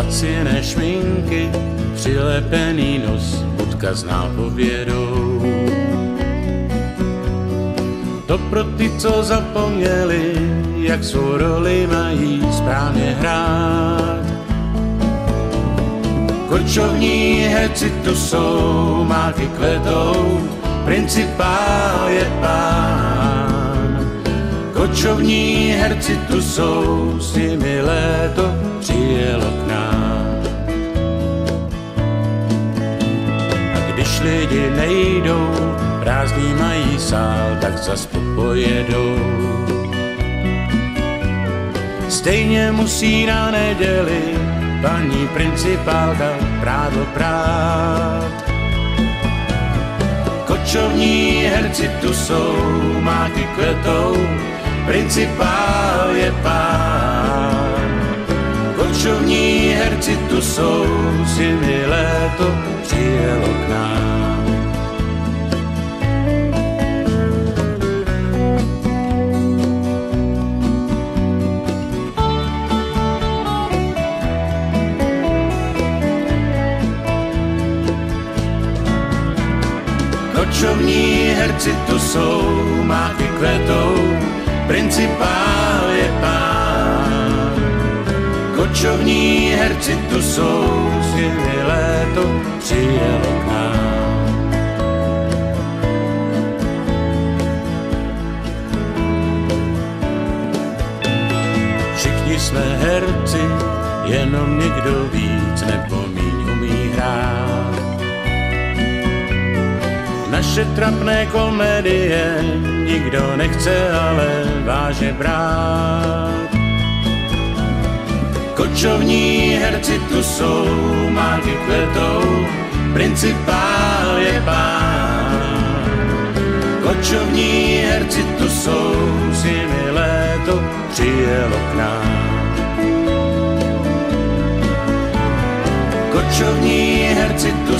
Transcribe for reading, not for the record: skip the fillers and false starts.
laciné šminky, přilepený nos, budka s nápovědou. To pro ty, co zapomněli, jak svou roli mají správně hrát. Kočovní herci tu jsou, máky kvetou, principál je pán. Kočovní herci tu jsou, s nimi léto přijelo k nám. A když lidi nejdou, prázdný mají sál, tak zas pojedou. Stejně musí na neděli paní principálka právo prát. Kočovní herci tu jsou, máky kvetou, principál je pán. Kočovní herci tu jsou, s nimi léto přijelo k nám. Kočovní herci tu jsou, máky kvetou, principál je pán. Kočovní herci tu jsou, s nimi léto přijelo k nám. Všichni jsme herci, jenom někdo víc nebo míň umí hrát. Naše trapné komedie nikdo nechce ale vážně brát. Kočovní herci tu jsou, máky kvetou, principál je pán. Kočovní herci tu jsou, s nimi léto přijelo k nám. Kočovní herci tu